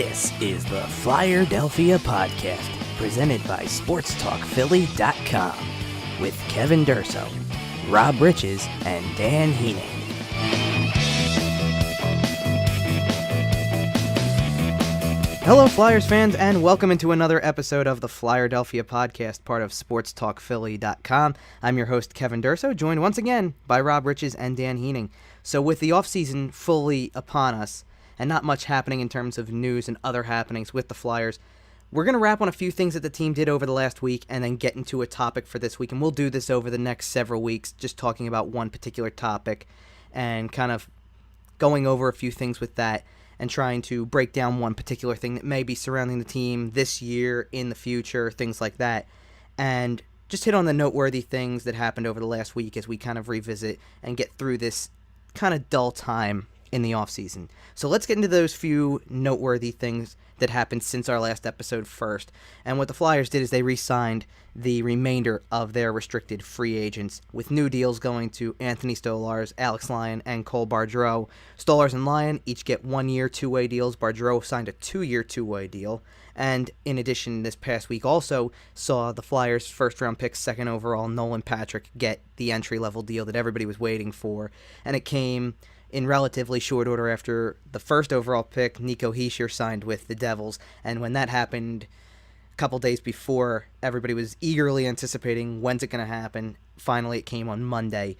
This is the Flyerdelphia Podcast, presented by SportsTalkPhilly.com, with Kevin Durso, Rob Riches, and Dan Heaning. Hello, Flyers fans, and welcome into another episode of the Flyerdelphia Podcast, part of SportsTalkPhilly.com. I'm your host, Kevin Durso, joined once again by Rob Riches and Dan Heaning. So with the offseason fully upon us, and not much happening in terms of news and other happenings with the Flyers, we're going to wrap on a few things that the team did over the last week and then get into a topic for this week. And we'll do this over the next several weeks, just talking about one particular topic and kind of going over a few things with that and trying to break down one particular thing that may be surrounding the team this year, in the future, things like that. And just hit on the noteworthy things that happened over the last week as we kind of revisit and get through this kind of dull time in the offseason. So let's get into those few noteworthy things that happened since our last episode first. And what the Flyers did is they re-signed the remainder of their restricted free agents, with new deals going to Anthony Stolarz, Alex Lyon, and Cole Giroux. Stolarz and Lyon each get 1-year, two-way deals. Giroux signed a 2-year, two-way deal. And in addition, this past week also saw the Flyers' first-round pick, second overall, Nolan Patrick, get the entry-level deal that everybody was waiting for. And it came in relatively short order after the first overall pick, Nico Hischier, signed with the Devils. And when that happened a couple days before, everybody was eagerly anticipating, when's it going to happen? Finally, it came on Monday.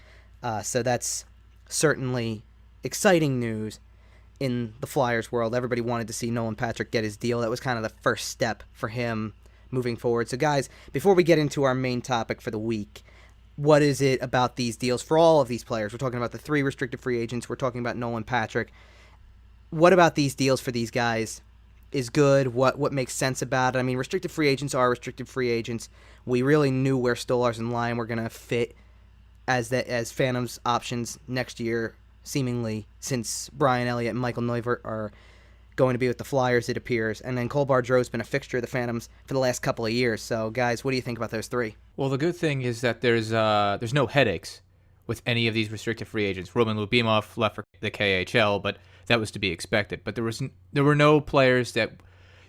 So that's certainly exciting news in the Flyers world. Everybody wanted to see Nolan Patrick get his deal. That was kind of the first step for him moving forward. So guys, before we get into our main topic for the week, what is it about these deals for all of these players? We're talking about the 3 restricted free agents. We're talking about Nolan Patrick. What about these deals for these guys is good? What makes sense about it? I mean, restricted free agents are restricted free agents. We really knew where Stolarz and Lyon were going to fit as Phantoms options next year, seemingly, since Brian Elliott and Michael Neuvert are going to be with the Flyers, it appears. And then Cole Giroux's been a fixture of the Phantoms for the last couple of years. So, guys, what do you think about those 3? Well, the good thing is that there's no headaches with any of these restricted free agents. Roman Lyubimov left for the KHL, but that was to be expected. But there were no players that,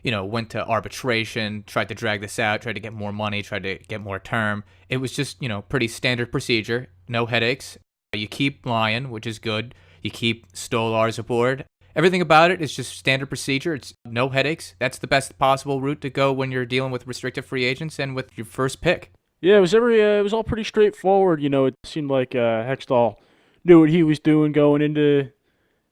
went to arbitration, tried to drag this out, tried to get more money, tried to get more term. It was just, pretty standard procedure. No headaches. You keep Lyon, which is good. You keep Stolarz aboard. Everything about it is just standard procedure. It's no headaches. That's the best possible route to go when you're dealing with restricted free agents and with your first pick. Yeah, it was all pretty straightforward. It seemed like Hextall knew what he was doing going into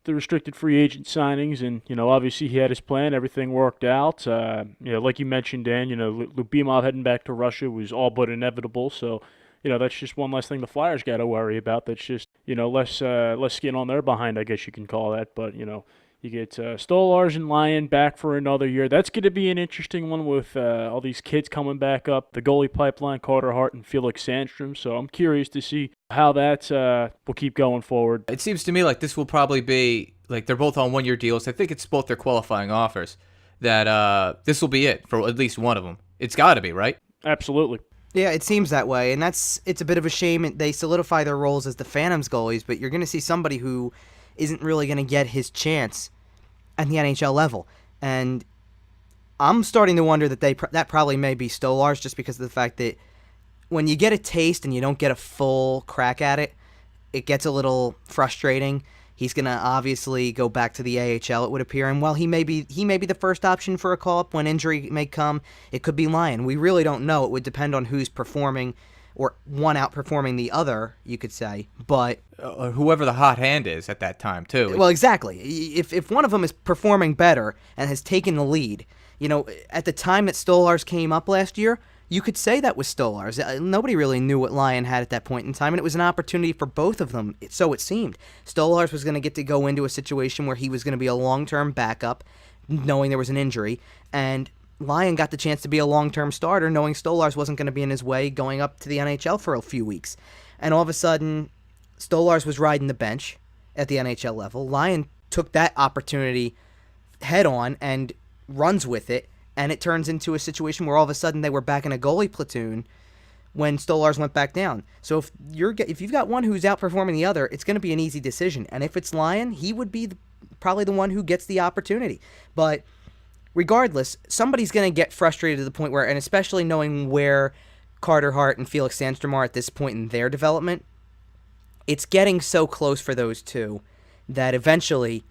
the restricted free agent signings, and obviously he had his plan. Everything worked out. Like you mentioned, Dan, Lyubimov heading back to Russia was all but inevitable. So that's just one less thing the Flyers got to worry about. That's just less skin on their behind, I guess you can call that. But you get Stolarz and Lyon back for another year. That's going to be an interesting one with all these kids coming back up. The goalie pipeline, Carter Hart and Felix Sandstrom. So I'm curious to see how that will keep going forward. It seems to me like this will probably be, like, they're both on 1-year deals. I think it's both their qualifying offers. That this will be it for at least one of them. It's got to be, right? Absolutely. Yeah, it seems that way, and it's a bit of a shame. They solidify their roles as the Phantoms goalies, but you're going to see somebody who isn't really going to get his chance at the NHL level. And I'm starting to wonder that that probably may be Stolarz, just because of the fact that when you get a taste and you don't get a full crack at it, it gets a little frustrating. He's going to obviously go back to the AHL, it would appear. And while he may be the first option for a call-up when injury may come, it could be Lyon. We really don't know. It would depend on who's performing, or one outperforming the other, you could say. But whoever the hot hand is at that time, too. Well, exactly. If one of them is performing better and has taken the lead, at the time that Stolarz came up last year, you could say that was Stolarz. Nobody really knew what Lyon had at that point in time, and it was an opportunity for both of them, so it seemed. Stolarz was going to get to go into a situation where he was going to be a long-term backup, knowing there was an injury, and Lyon got the chance to be a long-term starter, knowing Stolarz wasn't going to be in his way going up to the NHL for a few weeks. And all of a sudden, Stolarz was riding the bench at the NHL level. Lyon took that opportunity head-on and runs with it, and it turns into a situation where all of a sudden they were back in a goalie platoon when Stolarz went back down. So if you've got one who's outperforming the other, it's going to be an easy decision. And if it's Lyon, he would be probably the one who gets the opportunity. But regardless, somebody's going to get frustrated to the point where, and especially knowing where Carter Hart and Felix Sandstrom are at this point in their development, it's getting so close for those two that eventually,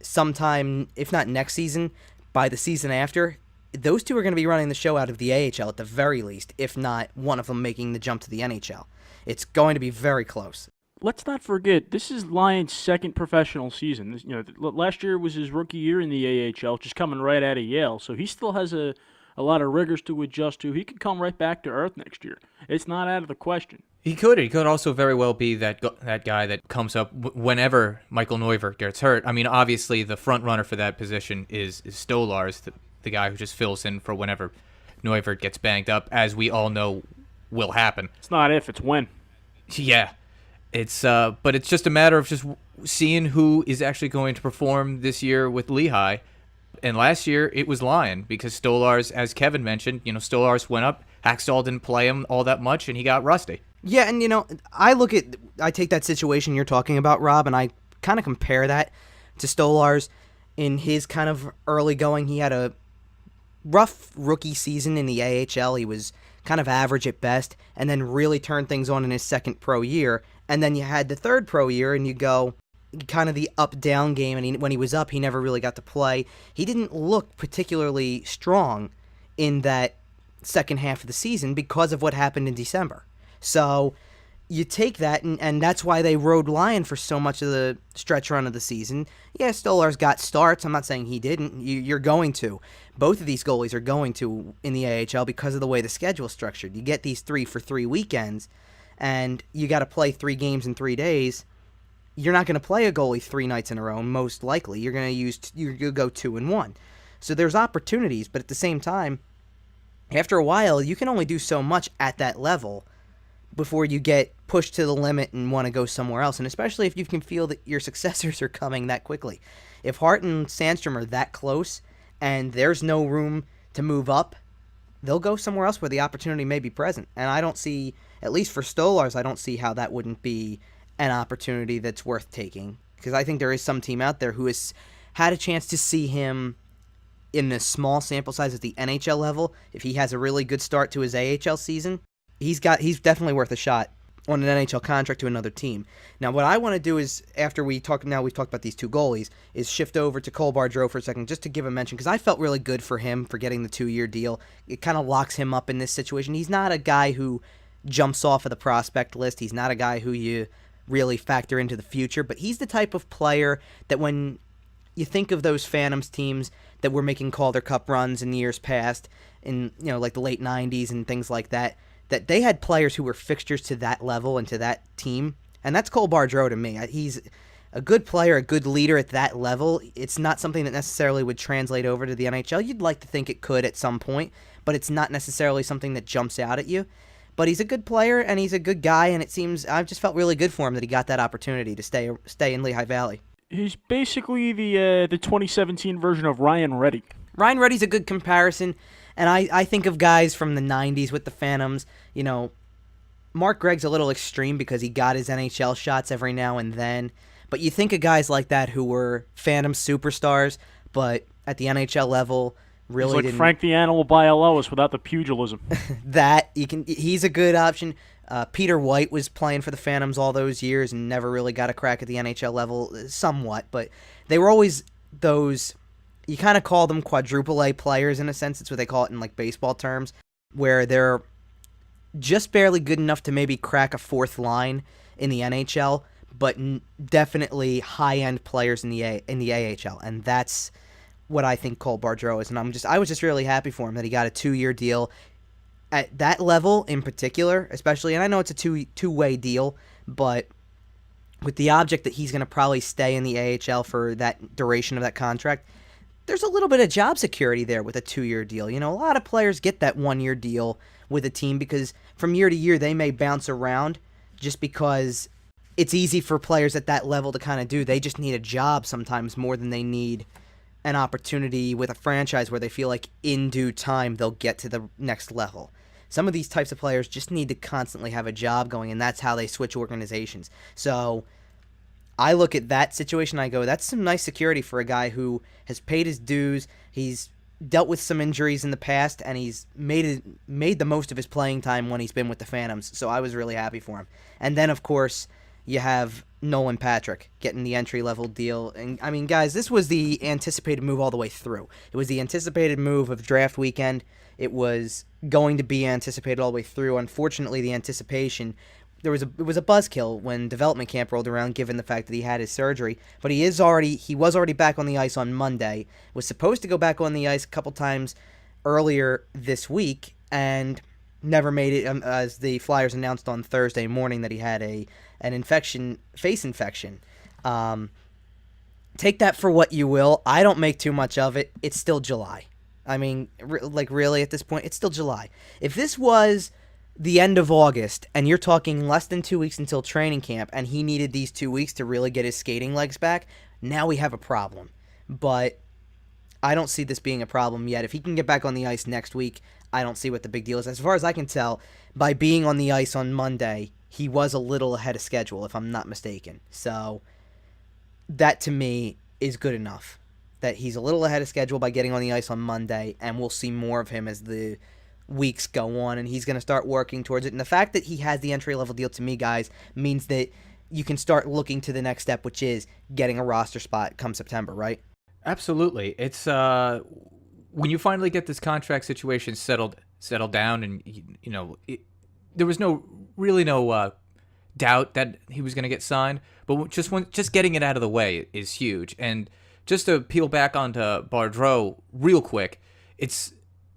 sometime, if not next season, by the season after, those two are going to be running the show out of the AHL at the very least, if not one of them making the jump to the NHL. It's going to be very close. Let's not forget, this is Lyon's second professional season. Last year was his rookie year in the AHL, just coming right out of Yale, so he still has a lot of rigors to adjust to. He could come right back to earth next year. It's not out of the question. He could also very well be that guy that comes up whenever Michael Neuvirth gets hurt. I mean, obviously the front runner for that position is Stolarz, the guy who just fills in for whenever Neuvirth gets banged up, as we all know will happen. It's not if, it's when. Yeah. But it's just a matter of just seeing who is actually going to perform this year with Lehigh. And last year it was Lyon, because Stolarz, as Kevin mentioned, Stolarz went up, Hackstall didn't play him all that much, and he got rusty. Yeah, and I take that situation you're talking about, Rob, and I kind of compare that to Stolarz in his kind of early going. He had a rough rookie season in the AHL. He was kind of average at best, and then really turned things on in his second pro year. And then you had the third pro year, and you go kind of the up-down game, and when he was up, he never really got to play. He didn't look particularly strong in that second half of the season because of what happened in December. So you take that, and that's why they rode Lyon for so much of the stretch run of the season. Yeah, Stolarz got starts. I'm not saying he didn't. You're going to. Both of these goalies are going to in the AHL because of the way the schedule is structured. You get these 3-for-3 weekends, and you got to play 3 games in 3 days. You're not going to play a goalie 3 nights in a row, most likely. You're going to go 2-1. So there's opportunities, but at the same time, after a while, you can only do so much at that level before you get pushed to the limit and want to go somewhere else, and especially if you can feel that your successors are coming that quickly. If Hart and Sandstrom are that close and there's no room to move up, they'll go somewhere else where the opportunity may be present. And I don't see, at least for Stolarz, I don't see how that wouldn't be an opportunity that's worth taking, because I think there is some team out there who has had a chance to see him in this small sample size at the NHL level. If he has a really good start to his AHL season, he's definitely worth a shot on an NHL contract to another team. Now, what I want to do is, after we've talked about these 2 goalies, is shift over to Claude Giroux for a second, just to give a mention, because I felt really good for him for getting the 2-year deal. It kind of locks him up in this situation. He's not a guy who jumps off of the prospect list. He's not a guy who you really factor into the future, but he's the type of player that when you think of those Phantoms teams that were making Calder Cup runs in years past, in like the late 90s and things like that, that they had players who were fixtures to that level and to that team, and that's Claude Giroux to me. He's a good player, a good leader at that level. It's not something that necessarily would translate over to the NHL. You'd like to think it could at some point, but it's not necessarily something that jumps out at you. But he's a good player, and he's a good guy, and it seems I've just felt really good for him that he got that opportunity to stay in Lehigh Valley. He's basically the 2017 version of Ryan Reddy. Ryan Reddy's a good comparison, and I think of guys from the 90s with the Phantoms. Mark Gregg's a little extreme because he got his NHL shots every now and then, but you think of guys like that who were Phantom superstars, but at the NHL level really He's like Frank the Animal Bialowas without the pugilism. He's a good option. Peter White was playing for the Phantoms all those years and never really got a crack at the NHL level, somewhat, but they were always those, you kind of call them quadruple A players in a sense. It's what they call it in like baseball terms, where they're just barely good enough to maybe crack a 4th line in the NHL, but definitely high-end players in the AHL, and that's what I think Claude Giroux is. And I was just really happy for him that he got a 2-year deal at that level in particular, especially. And I know it's a two-way deal, but with the object that he's going to probably stay in the AHL for that duration of that contract, there's a little bit of job security there with a 2-year deal. A lot of players get that 1-year deal with a team because from year to year they may bounce around just because it's easy for players at that level to kind of do. They just need a job sometimes more than they need an opportunity with a franchise where they feel like in due time they'll get to the next level. Some of these types of players just need to constantly have a job going, and that's how they switch organizations. So I look at that situation, I go, that's some nice security for a guy who has paid his dues. He's dealt with some injuries in the past, and he's made the most of his playing time when he's been with the Phantoms, so I was really happy for him. And then, of course, you have Nolan Patrick getting the entry-level deal. And, I mean, guys, this was the anticipated move all the way through. It was the anticipated move of draft weekend. It was going to be anticipated all the way through. Unfortunately, the anticipation, it was a buzzkill when development camp rolled around, given the fact that he had his surgery. But he was already back on the ice on Monday. Was supposed to go back on the ice a couple times earlier this week, and never made it, as the Flyers announced on Thursday morning that he had an face infection. Take that for what you will. I don't make too much of it. It's still July. I mean, really, at this point, it's still July. If this was the end of August, and you're talking less than 2 weeks until training camp, and he needed these 2 weeks to really get his skating legs back, now we have a problem. But I don't see this being a problem yet. If he can get back on the ice next week, I don't see what the big deal is. As far as I can tell, by being on the ice on Monday, he was a little ahead of schedule, if I'm not mistaken. So that, to me, is good enough. That he's a little ahead of schedule by getting on the ice on Monday, and we'll see more of him as the weeks go on, and he's going to start working towards it. And the fact that he has the entry-level deal, to me, guys, means that you can start looking to the next step, which is getting a roster spot come September, right? Absolutely. It's when you finally get this contract situation settled down, and there was no doubt that he was going to get signed, but just getting it out of the way is huge. And just to peel back onto Bardreau real quick,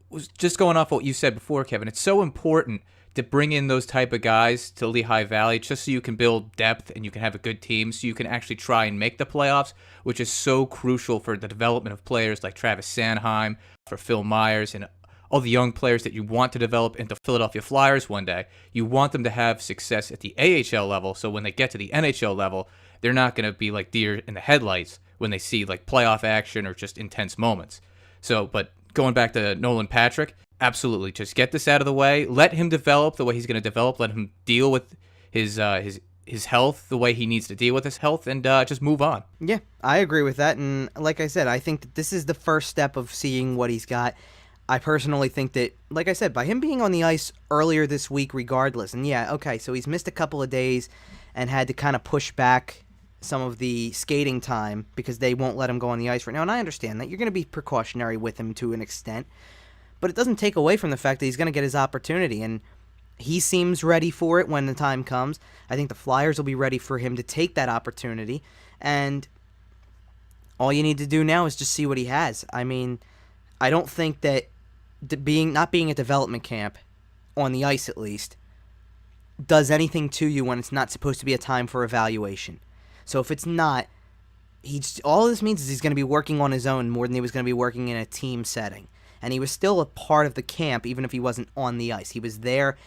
was just going off what you said before, Kevin. It's so important to bring in those type of guys to Lehigh Valley just so you can build depth and you can have a good team so you can actually try and make the playoffs, which is so crucial for the development of players like Travis Sanheim, for Phil Myers, and all the young players that you want to develop into Philadelphia Flyers one day. You want them to have success at the AHL level, so when they get to the NHL level, they're not going to be like deer in the headlights when they see like playoff action or just intense moments. So, but going back to Nolan Patrick, absolutely, just get this out of the way. Let him develop the way he's going to develop. Let him deal with his health the way he needs to deal with his health, and just move on. Yeah, I agree with that. And like I said, I think that this is the first step of seeing what he's got. I personally think that, like I said, by him being on the ice earlier this week regardless, and yeah, okay, so he's missed a couple of days and had to kind of push back some of the skating time because they won't let him go on the ice right now. And I understand that. You're going to be precautionary with him to an extent. But it doesn't take away from the fact that he's going to get his opportunity, and he seems ready for it when the time comes. I think the Flyers will be ready for him to take that opportunity, and all you need to do now is just see what he has. I mean, I don't think that not being at development camp, on the ice at least, does anything to you when it's not supposed to be a time for evaluation. So if it's not, all this means is he's going to be working on his own more than he was going to be working in a team setting. And he was still a part of the camp, even if he wasn't on the ice. He was there,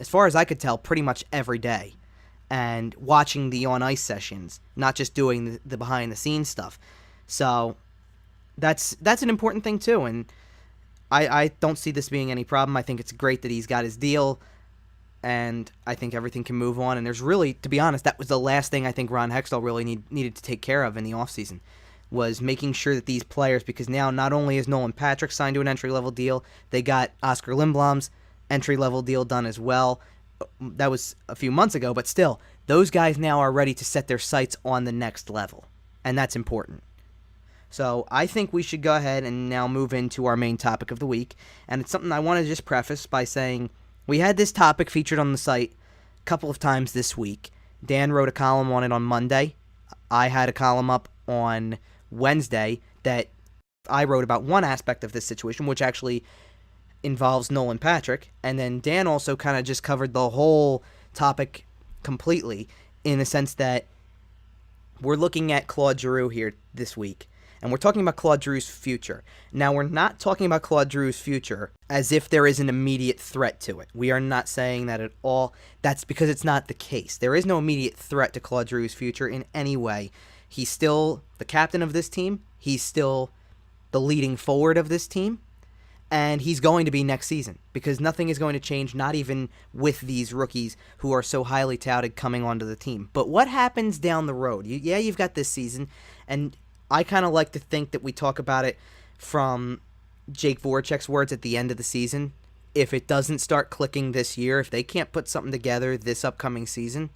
as far as I could tell, pretty much every day, and watching the on-ice sessions, not just doing the behind-the-scenes stuff. So that's an important thing, too, and I don't see this being any problem. I think it's great that he's got his deal, and I think everything can move on. And there's really, to be honest, that was the last thing I think Ron Hextall really needed to take care of in the offseason, was making sure that these players, because now not only is Nolan Patrick signed to an entry-level deal, they got Oscar Lindblom's entry-level deal done as well. That was a few months ago, but still, those guys now are ready to set their sights on the next level, and that's important. So I think we should go ahead and now move into our main topic of the week, and it's something I want to just preface by saying we had this topic featured on the site a couple of times this week. Dan wrote a column on it on Monday. I had a column up on Wednesday that I wrote about one aspect of this situation, which actually involves Nolan Patrick, and then Dan also kind of just covered the whole topic completely, in the sense that we're looking at Claude Giroux here this week, and we're talking about Claude Giroux's future. Now, we're not talking about Claude Giroux's future as if there is an immediate threat to it. We are not saying that at all. That's because it's not the case. There is no immediate threat to Claude Giroux's future in any way. He's still the captain of this team. He's still the leading forward of this team. And he's going to be next season, because nothing is going to change, not even with these rookies who are so highly touted coming onto the team. But what happens down the road? You've got this season, and I kind of like to think that we talk about it from Jake Voracek's words at the end of the season, if it doesn't start clicking this year, if they can't put something together this upcoming season,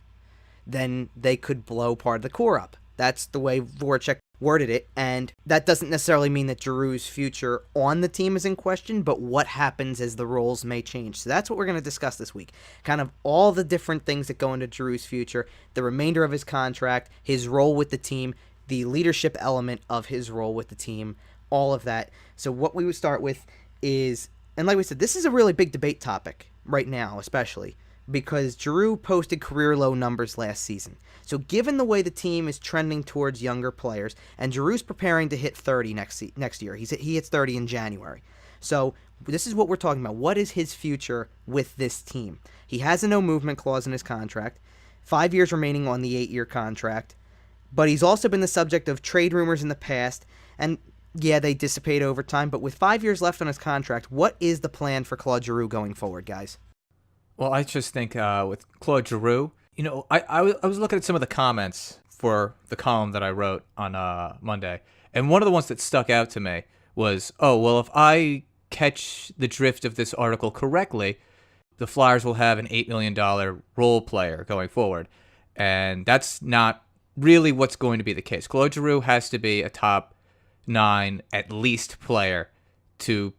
then they could blow part of the core up. That's the way Voracek worded it, and that doesn't necessarily mean that Giroux's future on the team is in question, but what happens as the roles may change. So that's what we're going to discuss this week. Kind of all the different things that go into Giroux's future, the remainder of his contract, his role with the team, the leadership element of his role with the team, all of that. So what we would start with is, and like we said, this is a really big debate topic right now, especially because Giroux posted career low numbers last season. So given the way the team is trending towards younger players, and Giroux's preparing to hit 30 next year. He hits 30 in January. So this is what we're talking about. What is his future with this team? He has a no movement clause in his contract, 5 years remaining on the 8-year contract, but he's also been the subject of trade rumors in the past, and yeah, they dissipate over time, but with 5 years left on his contract, what is the plan for Claude Giroux going forward, guys? Well, I just think with Claude Giroux, I was looking at some of the comments for the column that I wrote on Monday, and one of the ones that stuck out to me was, oh, well, if I catch the drift of this article correctly, the Flyers will have an $8 million role player going forward, and that's not really what's going to be the case. Claude Giroux has to be a top 9 at least player to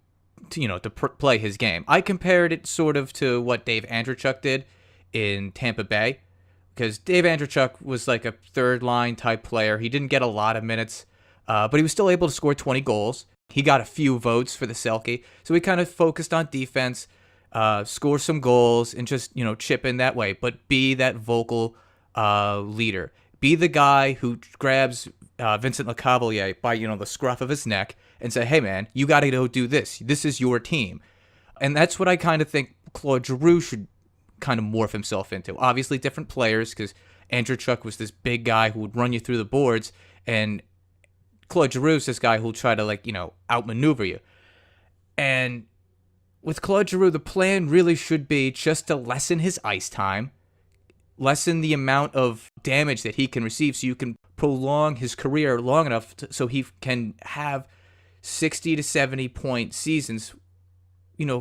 play his game. I compared it sort of to what Dave Andreychuk did in Tampa Bay, because Dave Andreychuk was like a third-line type player. He didn't get a lot of minutes, but he was still able to score 20 goals. He got a few votes for the Selke, so he kind of focused on defense, score some goals, and just chip in that way, but be that vocal leader. Be the guy who grabs Vincent Lecavalier by the scruff of his neck and say, hey man, you got to go do this. This is your team. And that's what I kind of think Claude Giroux should kind of morph himself into. Obviously different players, because Andreychuk was this big guy who would run you through the boards, and Claude Giroux is this guy who'll try to outmaneuver you. And with Claude Giroux, the plan really should be just to lessen his ice time, lessen the amount of damage that he can receive, so you can prolong his career long enough so he can have 60 to 70 point seasons,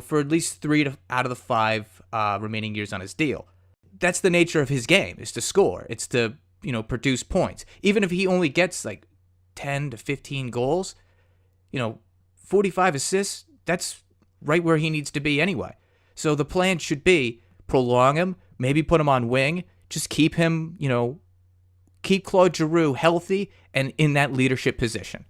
for at least 3 out of the 5 remaining years on his deal. That's the nature of his game, is to score. It's to, produce points. Even if he only gets 10 to 15 goals, 45 assists, that's right where he needs to be anyway. So the plan should be prolong him, maybe put him on wing, just keep him, keep Claude Giroux healthy and in that leadership position.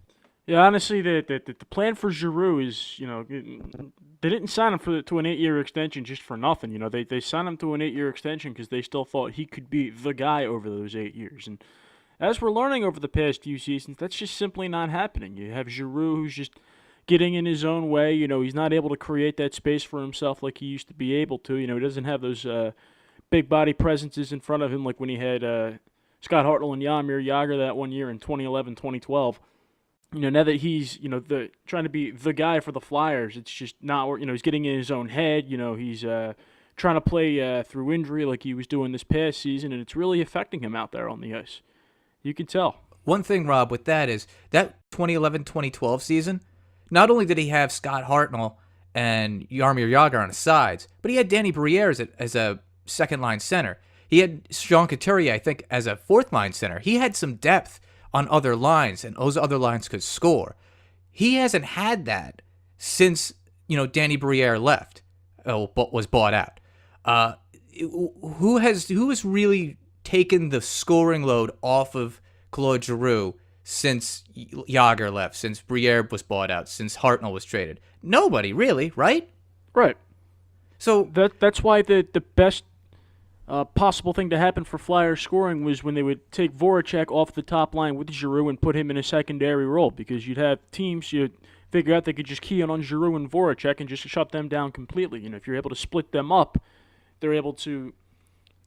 Yeah, honestly, the plan for Giroux is, they didn't sign him to an 8-year extension just for nothing. They signed him to an 8-year extension because they still thought he could be the guy over those 8 years. And as we're learning over the past few seasons, that's just simply not happening. You have Giroux who's just getting in his own way. He's not able to create that space for himself like he used to be able to. He doesn't have those big body presences in front of him like when he had Scott Hartnell and Jaromir Jagr that one year in 2011, 2012. Now that he's, trying to be the guy for the Flyers, it's just not, he's getting in his own head. He's trying to play through injury like he was doing this past season, and it's really affecting him out there on the ice. You can tell. One thing, Rob, with that is that 2011-2012 season, not only did he have Scott Hartnell and Jaromir Jagr on his sides, but he had Danny Briere as a second-line center. He had Jean Couturier, I think, as a fourth-line center. He had some depth on other lines, and those other lines could score. He hasn't had that since, Danny Briere left, but was bought out. Who has really taken the scoring load off of Claude Giroux since Jagr left, since Briere was bought out, since Hartnell was traded? Nobody, really, right? Right. So that's why the best possible thing to happen for Flyers scoring was when they would take Voracek off the top line with Giroux and put him in a secondary role, because you'd have teams you'd figure out they could just key in on Giroux and Voracek and just shut them down completely. If you're able to split them up, they're able to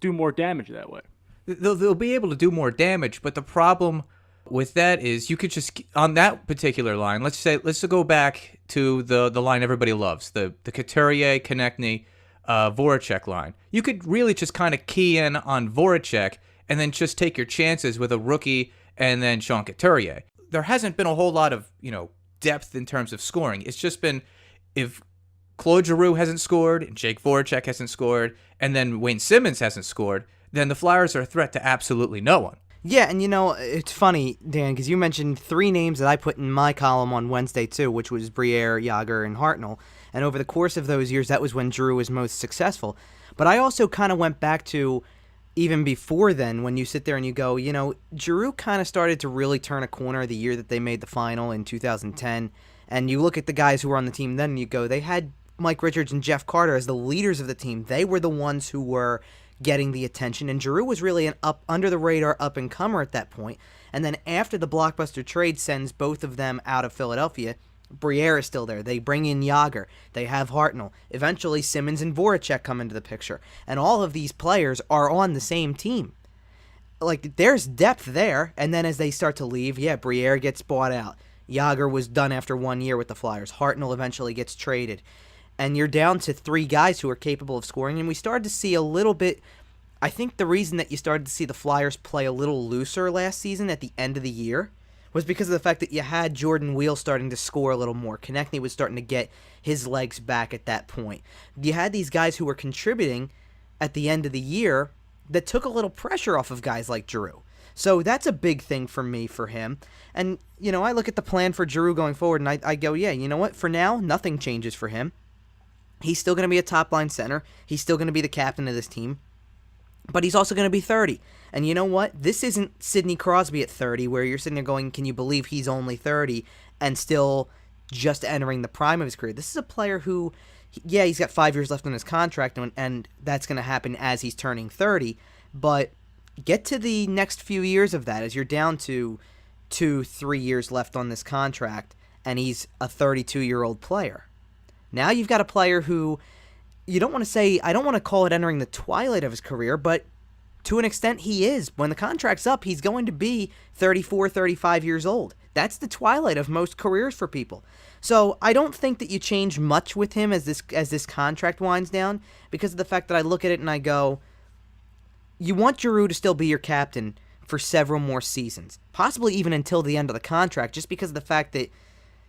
do more damage that way. They'll be able to do more damage, but the problem with that is you could just, on that particular line, let's go back to the line everybody loves, the Couturier, Konechny, Voracek line. You could really just kind of key in on Voracek and then just take your chances with a rookie and then Sean Couturier. There hasn't been a whole lot of, depth in terms of scoring. It's just been if Claude Giroux hasn't scored, and Jake Voracek hasn't scored, and then Wayne Simmons hasn't scored, then the Flyers are a threat to absolutely no one. Yeah, and it's funny, Dan, because you mentioned 3 names that I put in my column on Wednesday too, which was Briere, Yager, and Hartnell. And over the course of those years, that was when Giroux was most successful. But I also kind of went back to even before then, when you sit there and you go, Giroux kind of started to really turn a corner the year that they made the final in 2010. And you look at the guys who were on the team then and you go, they had Mike Richards and Jeff Carter as the leaders of the team. They were the ones who were getting the attention, and Giroux was really an under-the-radar up-and-comer at that point. And then after the blockbuster trade sends both of them out of Philadelphia, Briere is still there. They bring in Yager. They have Hartnell. Eventually, Simmons and Voracek come into the picture. And all of these players are on the same team. Like, there's depth there, and then as they start to leave, Briere gets bought out. Yager was done after 1 year with the Flyers. Hartnell eventually gets traded. And you're down to 3 guys who are capable of scoring. And we started to see a little bit. I think the reason that you started to see the Flyers play a little looser last season at the end of the year was because of the fact that you had Jordan Wheel starting to score a little more. Konechny was starting to get his legs back at that point. You had these guys who were contributing at the end of the year that took a little pressure off of guys like Giroux. So that's a big thing for me for him. And, I look at the plan for Giroux going forward, and I go, you know what? For now, nothing changes for him. He's still going to be a top-line center. He's still going to be the captain of this team. But he's also going to be 30. And you know what? This isn't Sidney Crosby at 30 where you're sitting there going, can you believe he's only 30 and still just entering the prime of his career? This is a player who, he's got 5 years left on his contract, and that's going to happen as he's turning 30. But get to the next few years of that as you're down to 2-3 years left on this contract, and he's a 32-year-old player. Now you've got a player who I don't want to call it entering the twilight of his career, but to an extent he is. When the contract's up, he's going to be 34, 35 years old. That's the twilight of most careers for people. So I don't think that you change much with him as this contract winds down, because of the fact that I look at it and I go, you want Giroux to still be your captain for several more seasons, possibly even until the end of the contract, just because of the fact that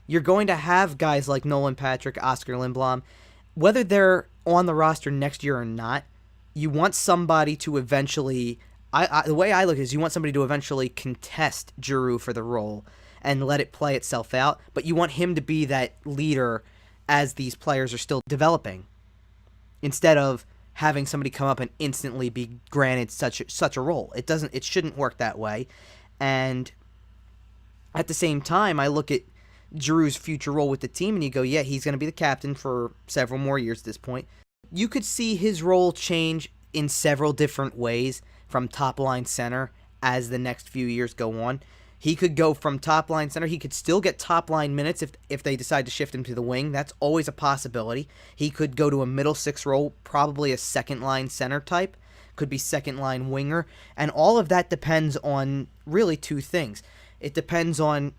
you're going to have guys like Nolan Patrick, Oscar Lindblom, whether they're on the roster next year or not. You want somebody to eventually, the way I look at it is you want somebody to eventually contest Giroux for the role and let it play itself out, but you want him to be that leader as these players are still developing, instead of having somebody come up and instantly be granted such a role. It shouldn't work that way. And at the same time, I look at Giroux's future role with the team, and you go, he's going to be the captain for several more years at this point. You could see his role change in several different ways from top-line center as the next few years go on. He could go from top-line center. He could still get top-line minutes if they decide to shift him to the wing. That's always a possibility. He could go to a middle six role, probably a second-line center type. Could be second-line winger. And all of that depends on really 2 things. It depends on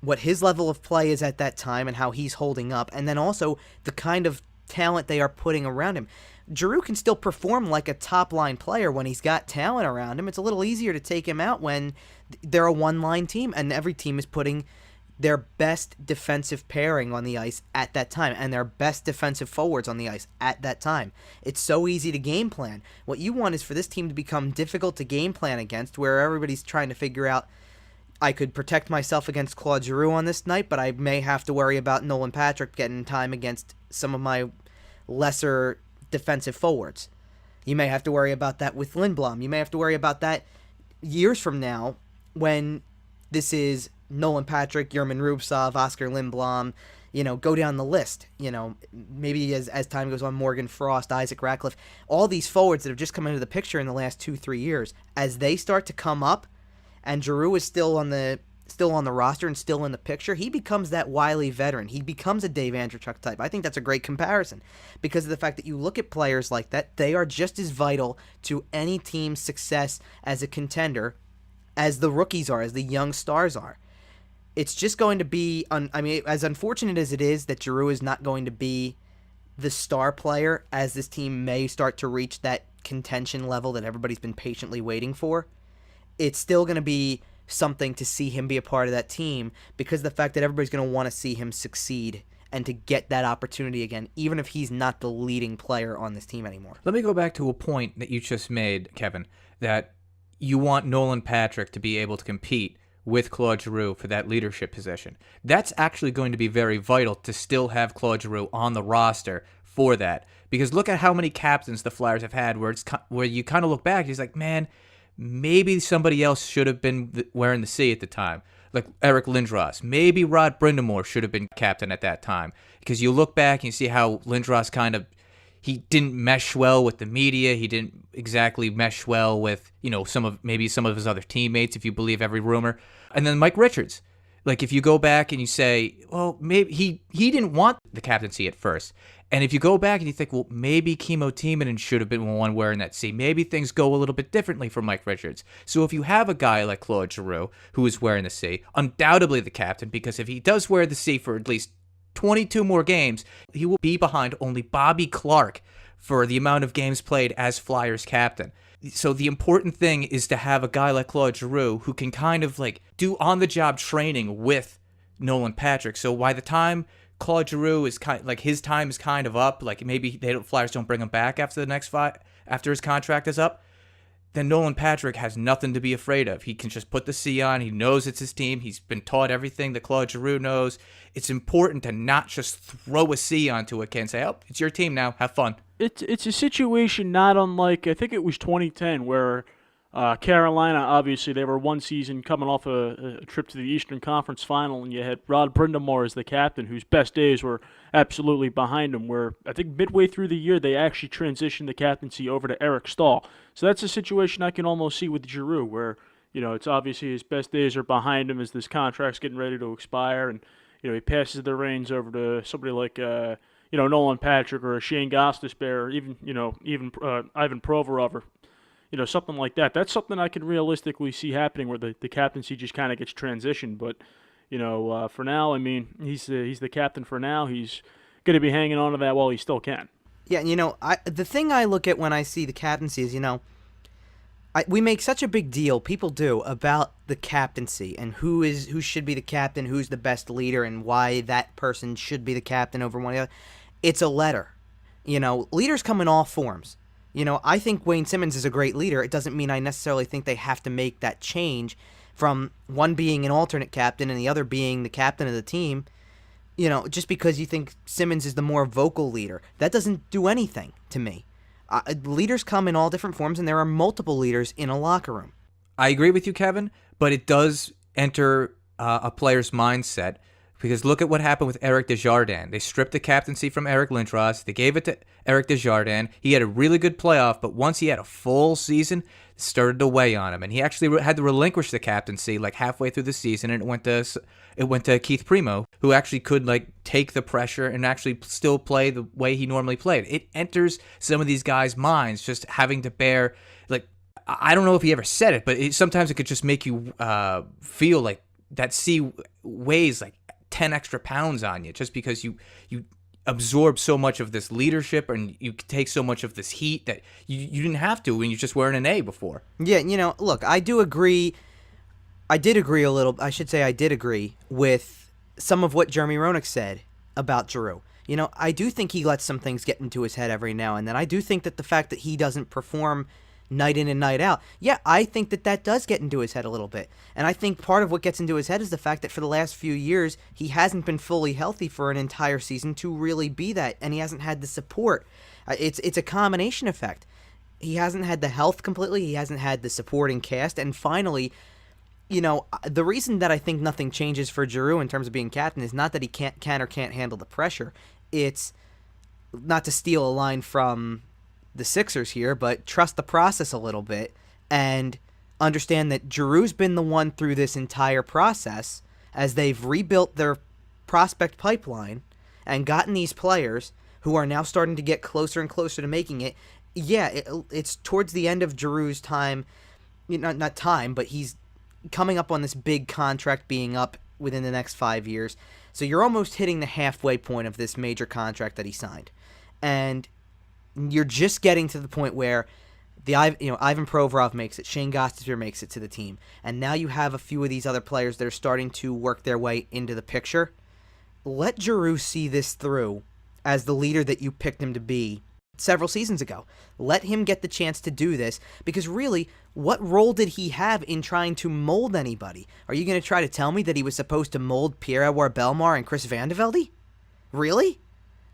what his level of play is at that time and how he's holding up, and then also the kind of talent they are putting around him. Giroux can still perform like a top-line player when he's got talent around him. It's a little easier to take him out when they're a one-line team, and every team is putting their best defensive pairing on the ice at that time, and their best defensive forwards on the ice at that time. It's so easy to game plan. What you want is for this team to become difficult to game plan against, where everybody's trying to figure out, I could protect myself against Claude Giroux on this night, but I may have to worry about Nolan Patrick getting time against some of my lesser defensive forwards. You may have to worry about that with Lindblom. You may have to worry about that years from now when this is Nolan Patrick, Yerman Rubtsov, Oscar Lindblom, go down the list. Maybe as time goes on, Morgan Frost, Isaac Ratcliffe, all these forwards that have just come into the picture in the last 2-3 years, as they start to come up, and Giroux is still on the roster and still in the picture, he becomes that wily veteran. He becomes a Dave Andreychuk type. I think that's a great comparison because of the fact that you look at players like that, they are just as vital to any team's success as a contender as the rookies are, as the young stars are. It's just going to be, as unfortunate as it is that Giroux is not going to be the star player as this team may start to reach that contention level that everybody's been patiently waiting for, it's still going to be something to see him be a part of that team, because of the fact that everybody's going to want to see him succeed and to get that opportunity again, even if he's not the leading player on this team anymore. Let me go back to a point that you just made, Kevin, that you want Nolan Patrick to be able to compete with Claude Giroux for that leadership position. That's actually going to be very vital to still have Claude Giroux on the roster for that. Because look at how many captains the Flyers have had where you kind of look back, he's like, man, maybe somebody else should have been wearing the C at the time. Like Eric Lindros. Maybe Rod Brindamore should have been captain at that time. Because you look back and you see how Lindros he didn't mesh well with the media. He didn't exactly mesh well with, some of his other teammates, if you believe every rumor. And then Mike Richards. Like, if you go back and you say, well, maybe he didn't want the captaincy at first. And if you go back and you think, well, maybe Kimmo Timonen should have been one wearing that C. Maybe things go a little bit differently for Mike Richards. So if you have a guy like Claude Giroux who is wearing the C, undoubtedly the captain, because if he does wear the C for at least 22 more games, he will be behind only Bobby Clark for the amount of games played as Flyers captain. So the important thing is to have a guy like Claude Giroux who can kind of like do on-the-job training with Nolan Patrick. So by the time Claude Giroux is his time is kind of up, like maybe Flyers don't bring him back after his contract is up, then Nolan Patrick has nothing to be afraid of. He can just put the C on. He knows it's his team. He's been taught everything that Claude Giroux knows. It's important to not just throw a C onto it and say, oh, it's your team now. Have fun. It's a situation not unlike, I think it was 2010, where Carolina, obviously, they were one season coming off a trip to the Eastern Conference Final, and you had Rod Brindamore as the captain, whose best days were absolutely behind him, where I think midway through the year they actually transitioned the captaincy over to Eric Stahl. So that's a situation I can almost see with Giroux, where, it's obviously his best days are behind him as this contract's getting ready to expire, and, he passes the reins over to somebody like, Nolan Patrick or a Shane Gostisbehere, or even Ivan Provorov, or something like that. That's something I can realistically see happening, where the captaincy just kind of gets transitioned. But, for now, I mean, he's the captain for now. He's going to be hanging on to that while he still can. Yeah, the thing I look at when I see the captaincy is, we make such a big deal, people do, about the captaincy and who should be the captain, who's the best leader, and why that person should be the captain over one of the other. It's a letter. Leaders come in all forms. I think Wayne Simmons is a great leader. It doesn't mean I necessarily think they have to make that change from one being an alternate captain and the other being the captain of the team. Just because you think Simmons is the more vocal leader. That doesn't do anything to me. Leaders come in all different forms, and there are multiple leaders in a locker room. I agree with you, Kevin, but it does enter a player's mindset. Because look at what happened with Eric Desjardins. They stripped the captaincy from Eric Lindros. They gave it to Eric Desjardins. He had a really good playoff, but once he had a full season, it started to weigh on him. And he actually had to relinquish the captaincy like halfway through the season, and it went to Keith Primo, who actually could take the pressure and actually still play the way he normally played. It enters some of these guys' minds just having to bear, I don't know if he ever said it, but sometimes it could just make you feel like that C weighs 10 extra pounds on you, just because you absorb so much of this leadership and you take so much of this heat that you didn't have to when you're just wearing an A before. Yeah, look, I did agree with some of what Jeremy Roenick said about Giroux. I do think he lets some things get into his head every now and then. I do think that the fact that he doesn't perform night in and night out, I think that does get into his head a little bit. And I think part of what gets into his head is the fact that for the last few years, he hasn't been fully healthy for an entire season to really be that, and he hasn't had the support. It's a combination effect. He hasn't had the health completely, he hasn't had the supporting cast, and finally, the reason that I think nothing changes for Giroux in terms of being captain is not that he can or can't handle the pressure. It's, not to steal a line from the Sixers here, but trust the process a little bit and understand that Giroux's been the one through this entire process as they've rebuilt their prospect pipeline and gotten these players who are now starting to get closer and closer to making it. It's towards the end of Giroux's time, not time, but he's coming up on this big contract being up within the next 5 years. So you're almost hitting the halfway point of this major contract that he signed. And you're just getting to the point where Ivan Provorov makes it, Shane Gostisbehere makes it to the team, and now you have a few of these other players that are starting to work their way into the picture. Let Giroux see this through as the leader that you picked him to be several seasons ago. Let him get the chance to do this, because really, what role did he have in trying to mold anybody? Are you going to try to tell me that he was supposed to mold Pierre-Edouard Bellemare and Chris Van de Velde? Really?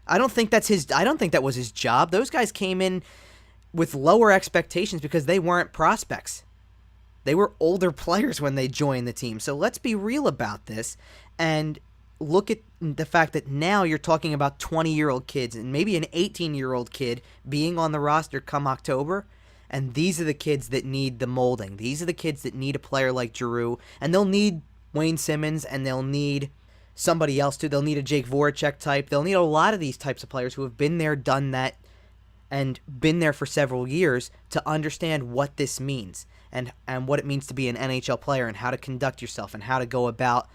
I don't think that was his job. Those guys came in with lower expectations because they weren't prospects. They were older players when they joined the team. So let's be real about this and look at the fact that now you're talking about 20-year-old kids and maybe an 18-year-old kid being on the roster come October, and these are the kids that need the molding. These are the kids that need a player like Giroux, and they'll need Wayne Simmons, and they'll need somebody else too. They'll need a Jake Voracek type. They'll need a lot of these types of players who have been there, done that, and been there for several years to understand what this means and what it means to be an NHL player and how to conduct yourself and how to go about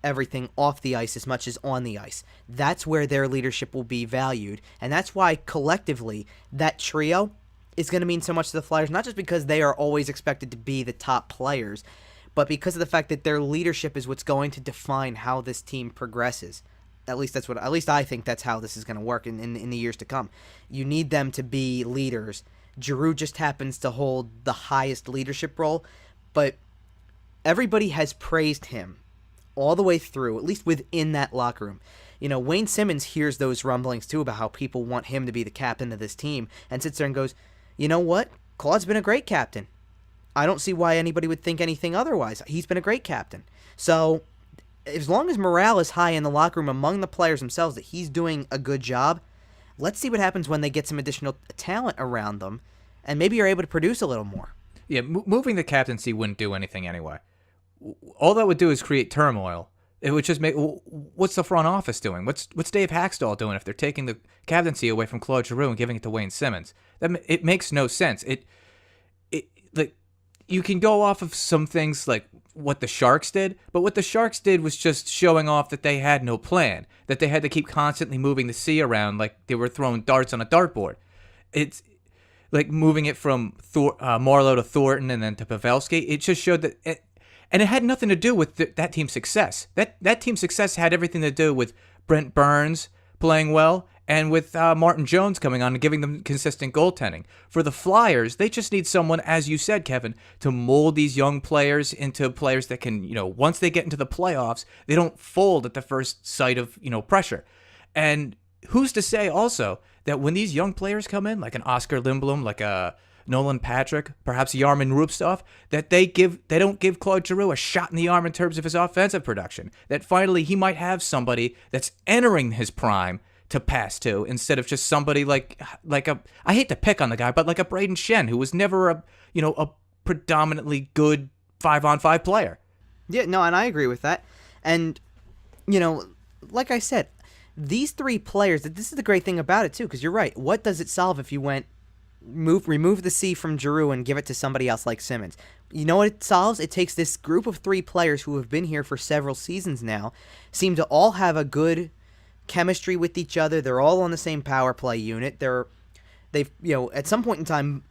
everything off the ice as much as on the ice. That's where their leadership will be valued, and that's why collectively that trio is going to mean so much to the Flyers, not just because they are always expected to be the top players, but because of the fact that their leadership is what's going to define how this team progresses. At least I think that's how this is going to work in the years to come. You need them to be leaders. Giroux just happens to hold the highest leadership role, but everybody has praised him all the way through, at least within that locker room. Wayne Simmons hears those rumblings too about how people want him to be the captain of this team and sits there and goes, you know what? Claude's been a great captain. I don't see why anybody would think anything otherwise. He's been a great captain. So as long as morale is high in the locker room among the players themselves that he's doing a good job, let's see what happens when they get some additional talent around them, and maybe you're able to produce a little more. Yeah, moving the captaincy wouldn't do anything anyway. All that would do is create turmoil. It would just make, what's the front office doing? What's Dave Haxtell doing if they're taking the captaincy away from Claude Giroux and giving it to Wayne Simmons? It makes no sense. You can go off of some things like what the Sharks did, but what the Sharks did was just showing off that they had no plan, that they had to keep constantly moving the C around like they were throwing darts on a dartboard. It's like moving it from Marlowe to Thornton and then to Pavelski. It just showed that, and it had nothing to do with that team's success. That team's success had everything to do with Brent Burns playing well and with Martin Jones coming on and giving them consistent goaltending. For the Flyers, they just need someone, as you said, Kevin, to mold these young players into players that can, once they get into the playoffs, they don't fold at the first sight of, pressure. And who's to say also that when these young players come in, like an Oscar Lindblom, like a Nolan Patrick, perhaps Yarmin Rupstov, that they don't give Claude Giroux a shot in the arm in terms of his offensive production. That finally he might have somebody that's entering his prime to pass to, instead of just somebody like I hate to pick on the guy, but like a Braden Shen, who was never a predominantly good 5-on-5 player. Yeah, no, and I agree with that. And like I said, these three players, this is the great thing about it too, because you're right. What does it solve if you remove the C from Giroux and give it to somebody else like Simmons? You know what it solves? It takes this group of three players who have been here for several seasons now, seem to all have a good chemistry with each other. They're all on the same power play unit. They've at some point in time,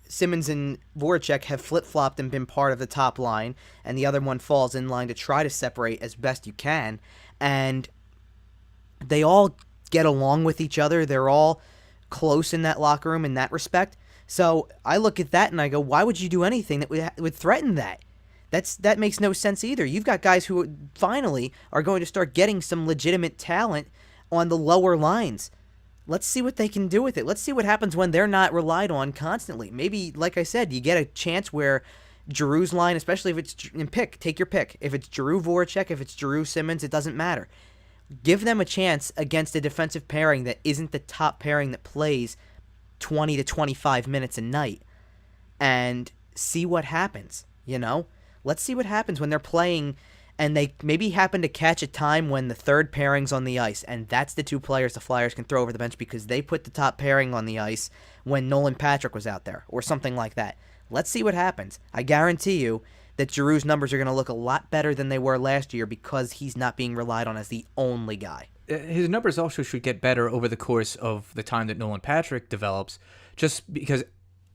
Simmons and Voracek have flip-flopped and been part of the top line, and the other one falls in line to try to separate as best you can. And they all get along with each other. They're all close in that locker room in that respect. So I look at that and I go, why would you do anything that would threaten that? That makes no sense either. You've got guys who finally are going to start getting some legitimate talent on the lower lines. Let's see what they can do with it. Let's see what happens when they're not relied on constantly. Maybe, like I said, you get a chance where Giroux's line, especially if it's take your pick. If it's Giroux Voracek, if it's Giroux Simmons, it doesn't matter. Give them a chance against a defensive pairing that isn't the top pairing that plays 20 to 25 minutes a night, and see what happens, Let's see what happens when they're playing and they maybe happen to catch a time when the third pairing's on the ice, and that's the two players the Flyers can throw over the bench because they put the top pairing on the ice when Nolan Patrick was out there, or something like that. Let's see what happens. I guarantee you that Giroux's numbers are going to look a lot better than they were last year because he's not being relied on as the only guy. His numbers also should get better over the course of the time that Nolan Patrick develops, just because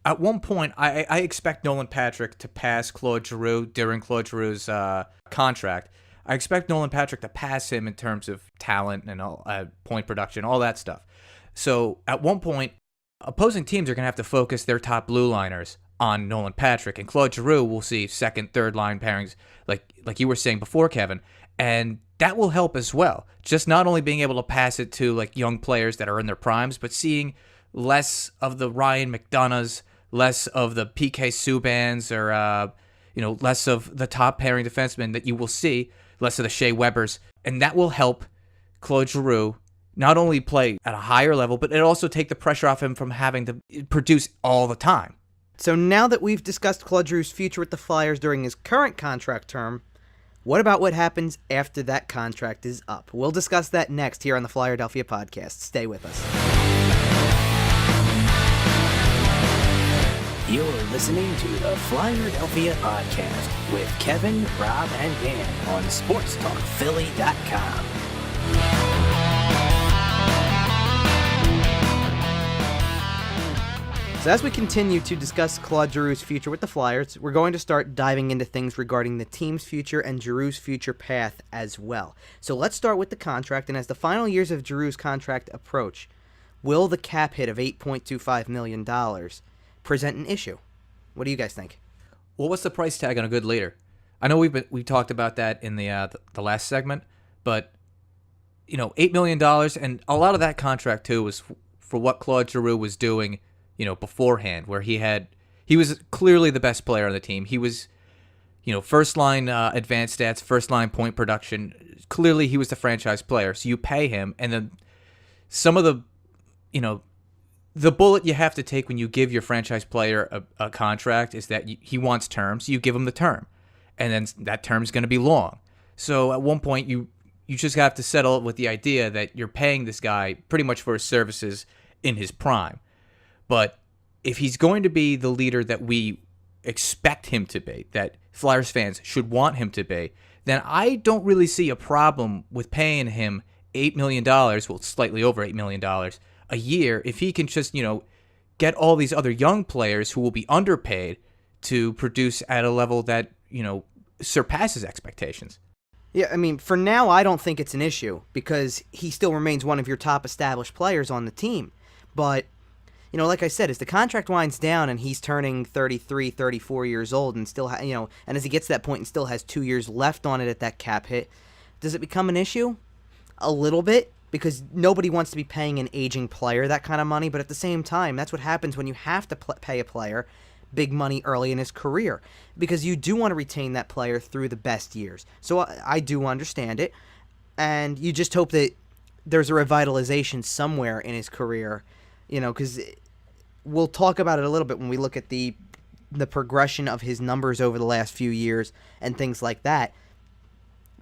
At one point, I expect Nolan Patrick to pass Claude Giroux during Claude Giroux's contract. I expect Nolan Patrick to pass him in terms of talent and all, point production, all that stuff. So at one point, opposing teams are going to have to focus their top blue liners on Nolan Patrick, and Claude Giroux will see second, third line pairings, like you were saying before, Kevin, and that will help as well. Just not only being able to pass it to like young players that are in their primes, but seeing less of the Ryan McDonoughs, less of the PK Subans, or less of the top pairing defensemen that you will see, less of the Shea Webbers, and that will help Claude Giroux not only play at a higher level, but it also take the pressure off him from having to produce all the time. So now that we've discussed Claude Giroux's future with the Flyers during his current contract term, what about what happens after that contract is up? We'll discuss that next here on the Flyerdelphia Podcast. Stay with us. You're listening to the Flyerdelphia Podcast with Kevin, Rob, and Dan on SportsTalkPhilly.com. So as we continue to discuss Claude Giroux's future with the Flyers, we're going to start diving into things regarding the team's future and Giroux's future path as well. So let's start with the contract, and as the final years of Giroux's contract approach, will the cap hit of $8.25 million present an issue? What do you guys think? Well, what's the price tag on a good leader? I know we talked about that in the last segment, but $8 million, and a lot of that contract too was for what Claude Giroux was doing, beforehand, where he was clearly the best player on the team. He was, first line advanced stats, first line point production. Clearly, he was the franchise player. So you pay him, and then some of the bullet you have to take when you give your franchise player a contract is that he wants terms. You give him the term, and then that term is going to be long. So at one point, you just have to settle with the idea that you're paying this guy pretty much for his services in his prime. But if he's going to be the leader that we expect him to be, that Flyers fans should want him to be, then I don't really see a problem with paying him $8 million, well, slightly over $8 million a year, if he can just, get all these other young players who will be underpaid to produce at a level that, surpasses expectations. Yeah, I mean, for now, I don't think it's an issue because he still remains one of your top established players on the team. But like I said, as the contract winds down and he's turning 33, 34 years old and still, and as he gets to that point and still has 2 years left on it at that cap hit, does it become an issue? A little bit, because nobody wants to be paying an aging player that kind of money, but at the same time, that's what happens when you have to pay a player big money early in his career, because you do want to retain that player through the best years. So I do understand it, and you just hope that there's a revitalization somewhere in his career, because we'll talk about it a little bit when we look at the progression of his numbers over the last few years and things like that.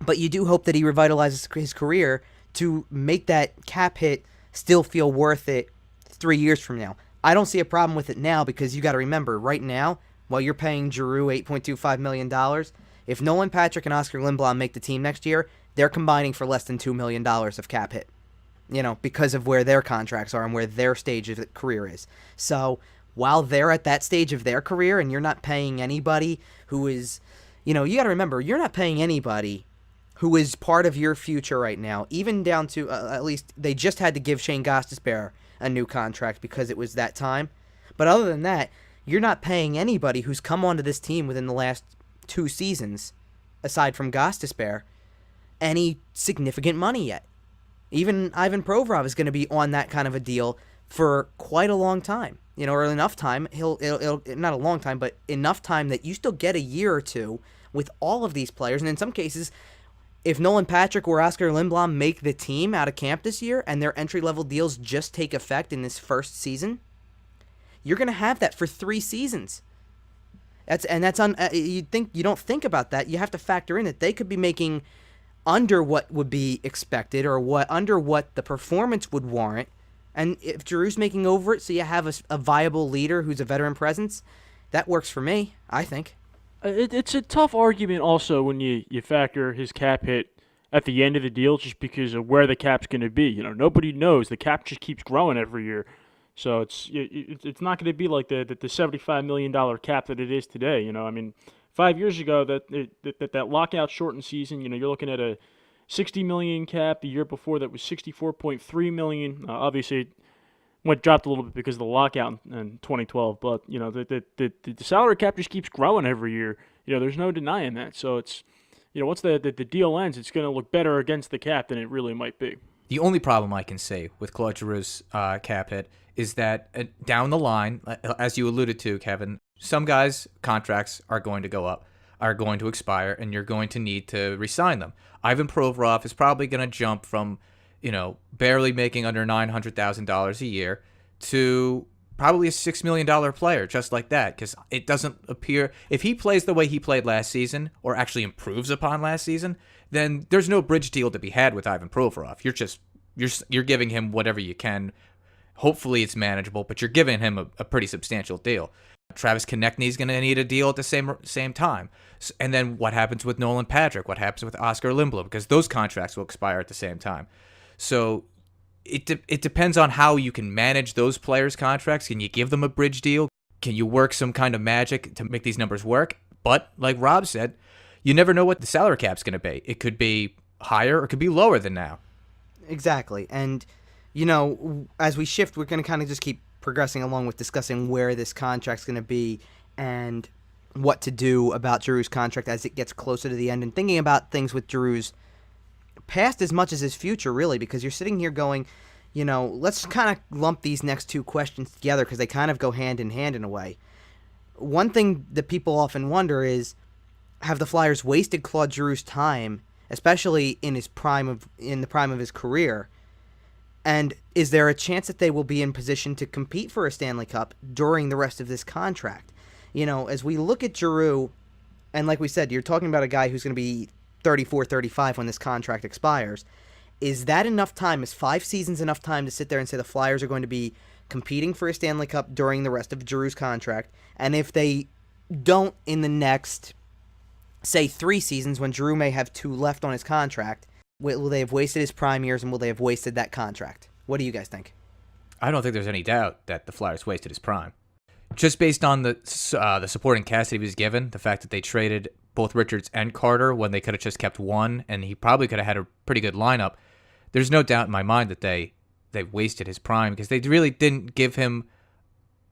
But you do hope that he revitalizes his career to make that cap hit still feel worth it 3 years from now. I don't see a problem with it now because you got to remember, right now, while you're paying Giroux $8.25 million, if Nolan Patrick and Oscar Lindblom make the team next year, they're combining for less than $2 million of cap hit. Because of where their contracts are and where their stage of the career is. So while they're at that stage of their career and you're not paying anybody who is, you got to remember, you're not paying anybody who is part of your future right now, even down to, at least they just had to give Shane Gostisbehere a new contract because it was that time. But other than that, you're not paying anybody who's come onto this team within the last 2 seasons, aside from Gostisbehere, any significant money yet. Even Ivan Provorov is going to be on that kind of a deal for quite a long time, or enough time. It'll not a long time, but enough time that you still get a year or two with all of these players. And in some cases, if Nolan Patrick or Oscar Lindblom make the team out of camp this year and their entry-level deals just take effect in this first season, you're going to have that for 3 seasons. You don't think about that. You have to factor in that they could be making under what would be expected or under what the performance would warrant. And if Giroux's making over it so you have a viable leader who's a veteran presence, that works for me, I think. It's a tough argument also when you factor his cap hit at the end of the deal just because of where the cap's going to be. Nobody knows. The cap just keeps growing every year. So it's not going to be like the $75 million cap that it is today. I mean, 5 years ago that lockout shortened season, you're looking at a $60 million cap. The year before that was $64.3 million. Obviously, it dropped a little bit because of the lockout in 2012. But the salary cap just keeps growing every year. There's no denying that. So it's once the deal ends, it's going to look better against the cap than it really might be. The only problem I can say with Claude Giroux's cap hit is that down the line, as you alluded to, Kevin, some guys' contracts are going to go up, are going to expire, and you're going to need to re-sign them. Ivan Provorov is probably going to jump from, barely making under $900,000 a year to probably a $6 million player just like that, because it doesn't appear, if he plays the way he played last season or actually improves upon last season, then there's no bridge deal to be had with Ivan Provorov. You're giving him whatever you can. Hopefully it's manageable, but you're giving him a pretty substantial deal. Travis Konechny is going to need a deal at the same time. And then what happens with Nolan Patrick? What happens with Oscar Lindblom? Because those contracts will expire at the same time. So it depends on how you can manage those players' contracts. Can you give them a bridge deal? Can you work some kind of magic to make these numbers work? But like Rob said, you never know what the salary cap's going to be. It could be higher or it could be lower than now. Exactly. And, as we shift, we're going to kind of just keep progressing along with discussing where this contract's going to be and what to do about Giroux's contract as it gets closer to the end, and thinking about things with Giroux's past as much as his future, really, because you're sitting here going, let's kind of lump these next two questions together because they kind of go hand in hand in a way. One thing that people often wonder is, have the Flyers wasted Claude Giroux's time, especially in the prime of his career? And is there a chance that they will be in position to compete for a Stanley Cup during the rest of this contract? As we look at Giroux, and like we said, you're talking about a guy who's going to be 34, 35 when this contract expires. Is that enough time? Is 5 seasons enough time to sit there and say the Flyers are going to be competing for a Stanley Cup during the rest of Giroux's contract? And if they don't in the next, say, 3 seasons, when Giroux may have 2 left on his contract, will they have wasted his prime years, and will they have wasted that contract? What do you guys think? I don't think there's any doubt that the Flyers wasted his prime. Just based on the supporting cast that he was given, the fact that they traded both Richards and Carter when they could have just kept one, and he probably could have had a pretty good lineup, there's no doubt in my mind that they wasted his prime because they really didn't give him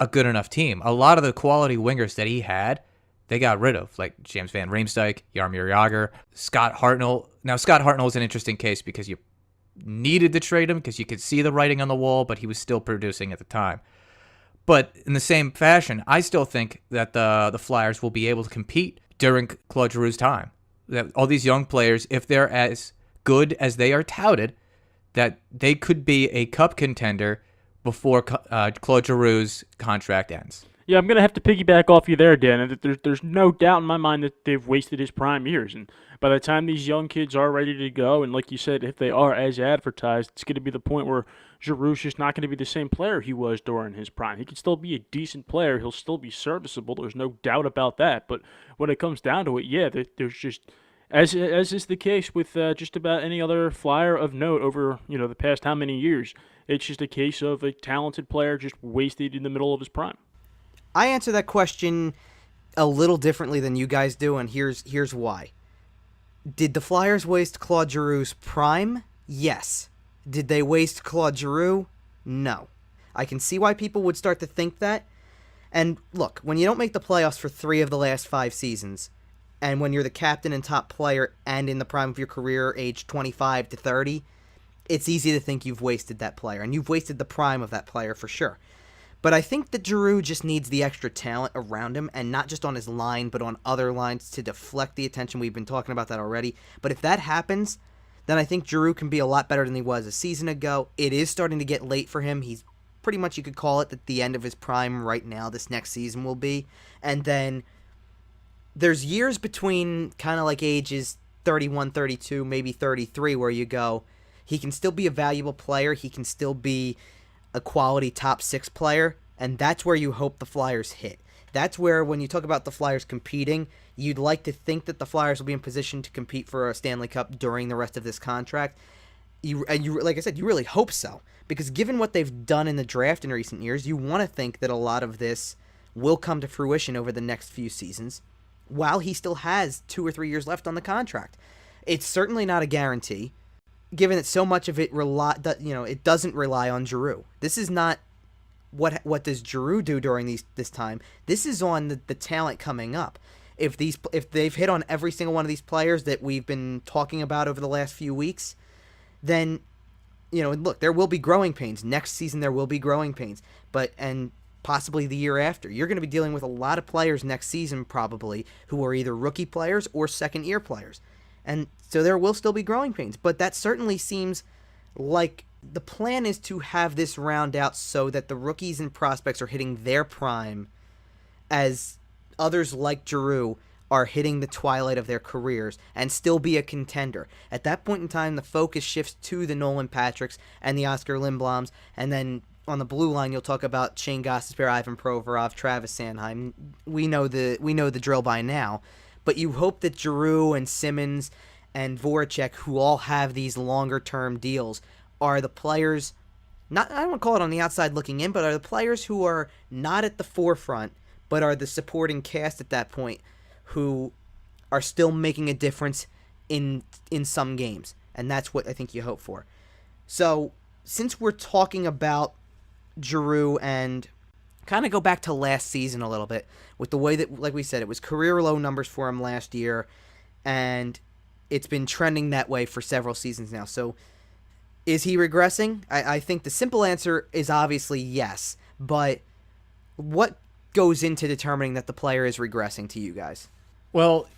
a good enough team. A lot of the quality wingers that he had, they got rid of, like James Van Riemsdyk, Jaromir Jagr, Scott Hartnell. Now, Scott Hartnell is an interesting case because you needed to trade him because you could see the writing on the wall, but he was still producing at the time. But in the same fashion, I still think that the Flyers will be able to compete during Claude Giroux's time. That all these young players, if they're as good as they are touted, that they could be a cup contender before Claude Giroux's contract ends. Yeah, I'm going to have to piggyback off you there, Dan. There's no doubt in my mind that they've wasted his prime years. And by the time these young kids are ready to go, and like you said, if they are as advertised, it's going to be the point where Giroux's just not going to be the same player he was during his prime. He can still be a decent player. He'll still be serviceable. There's no doubt about that. But when it comes down to it, yeah, there's just, as is the case with just about any other Flyer of note over the past how many years, it's just a case of a talented player just wasted in the middle of his prime. I answer that question a little differently than you guys do, and here's why. Did the Flyers waste Claude Giroux's prime? Yes. Did they waste Claude Giroux? No. I can see why people would start to think that. And look, when you don't make the playoffs for 3 of the last 5 seasons, and when you're the captain and top player and in the prime of your career, age 25 to 30, it's easy to think you've wasted that player, and you've wasted the prime of that player for sure. But I think that Giroux just needs the extra talent around him, and not just on his line, but on other lines to deflect the attention. We've been talking about that already. But if that happens, then I think Giroux can be a lot better than he was a season ago. It is starting to get late for him. He's pretty much, you could call it, at the end of his prime right now. This next season will be. And then there's years between kind of like ages 31, 32, maybe 33, where you go, he can still be a valuable player. He can still be a quality top 6 player, and that's where you hope the Flyers hit. That's where, when you talk about the Flyers competing, you'd like to think that the Flyers will be in position to compete for a Stanley Cup during the rest of this contract. You like I said, you really hope so. Because given what they've done in the draft in recent years, you want to think that a lot of this will come to fruition over the next few seasons while he still has 2 or 3 years left on the contract. It's certainly not a guarantee, given that so much of it it doesn't rely on Giroux. This is not what does Giroux do during this time. This is on the talent coming up. If they've hit on every single one of these players that we've been talking about over the last few weeks, then look, there will be growing pains. Next season there will be growing pains, and possibly the year after. You're going to be dealing with a lot of players next season probably who are either rookie players or second-year players. And so there will still be growing pains, but that certainly seems like the plan is to have this round out so that the rookies and prospects are hitting their prime as others like Giroux are hitting the twilight of their careers and still be a contender. At that point in time, the focus shifts to the Nolan Patricks and the Oscar Lindbloms, and then on the blue line, you'll talk about Shane Gostisbehere, Ivan Provorov, Travis Sanheim. We know the drill by now, but you hope that Giroux and Simmons and Voracek, who all have these longer-term deals, are the players, I don't want to call it on the outside looking in, but are the players who are not at the forefront, but are the supporting cast at that point, who are still making a difference in some games. And that's what I think you hope for. So, since we're talking about Giroux and kind of go back to last season a little bit, with the way that, like we said, it was career low numbers for him last year, and it's been trending that way for several seasons now. So, is he regressing? I think the simple answer is obviously yes, but what goes into determining that the player is regressing to you guys? Well,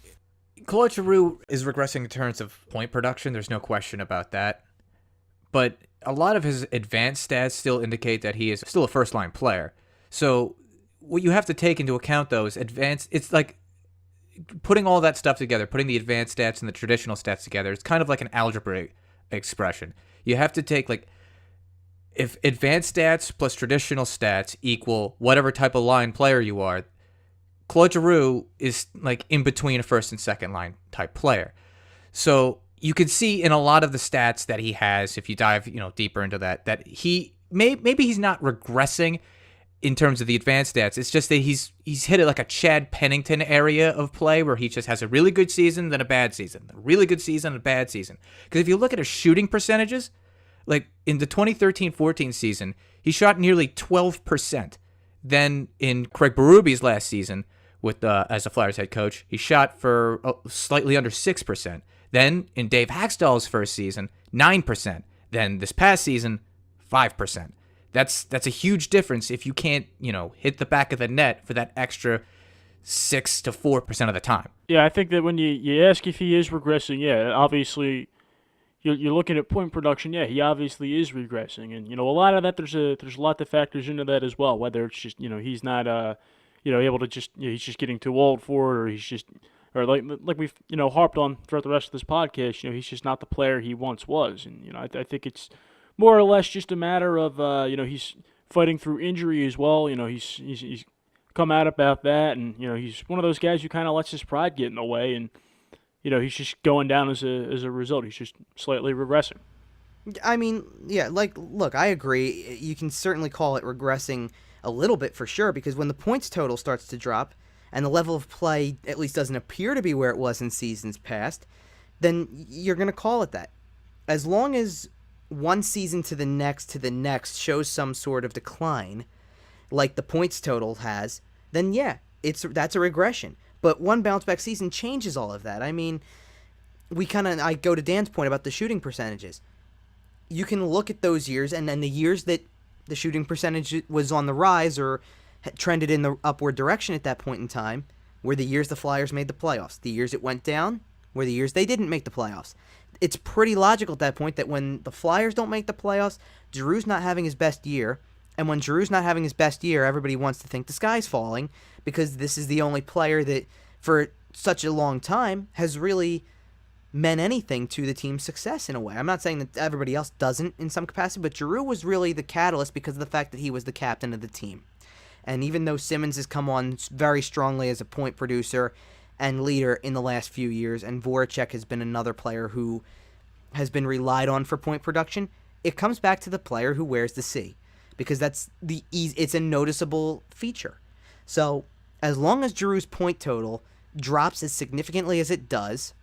Claude Giroux is regressing in terms of point production. There's no question about that. But a lot of his advanced stats still indicate that he is still a first-line player. So what you have to take into account, though, is advanced. It's like putting all that stuff together, putting the advanced stats and the traditional stats together. It's kind of like an algebra expression. You have to take, like, if advanced stats plus traditional stats equal whatever type of line player you are, Claude Giroux is like in between a first and second line type player. So you can see in a lot of the stats that he has, if you dive deeper into that he maybe he's not regressing in terms of the advanced stats. It's just that he's hit it like a Chad Pennington area of play where he just has a really good season, then a bad season, a really good season, a bad season. Because if you look at his shooting percentages, like in the 2013-14 season, he shot nearly 12%. Then in Craig Berube's last season, with as a Flyers head coach, he shot for slightly under 6%. Then in Dave Haxtell's first season, 9%. Then this past season, 5%. That's a huge difference if you can't hit the back of the net for that extra 6 to 4% of the time. Yeah, I think that when you ask if he is regressing, yeah, obviously you're looking at point production. Yeah, he obviously is regressing, and a lot of that there's a lot that factors into that as well. Whether it's just he's not able to just he's just getting too old for it, or he's just like we've harped on throughout the rest of this podcast. He's just not the player he once was, and I think it's more or less just a matter of he's fighting through injury as well. He's come out about that, and he's one of those guys who kind of lets his pride get in the way, and he's just going down as a result. He's just slightly regressing. I mean, yeah, look, I agree. You can certainly call it regressing a little bit for sure, because when the points total starts to drop and the level of play at least doesn't appear to be where it was in seasons past, then you're going to call it that. As long as one season to the next shows some sort of decline, like the points total has, then yeah, that's a regression. But one bounce back season changes all of that. I mean, I go to Dan's point about the shooting percentages. You can look at those years, and then the years that the shooting percentage was on the rise or had trended in the upward direction at that point in time were the years the Flyers made the playoffs. The years it went down were the years they didn't make the playoffs. It's pretty logical at that point that when the Flyers don't make the playoffs, Giroux's not having his best year, and when Giroux's not having his best year, everybody wants to think the sky's falling, because this is the only player that, for such a long time, has really meant anything to the team's success in a way. I'm not saying that everybody else doesn't in some capacity, but Giroux was really the catalyst because of the fact that he was the captain of the team. And even though Simmons has come on very strongly as a point producer and leader in the last few years, and Voracek has been another player who has been relied on for point production, it comes back to the player who wears the C, because that's it's a noticeable feature. So as long as Giroux's point total drops as significantly as it does,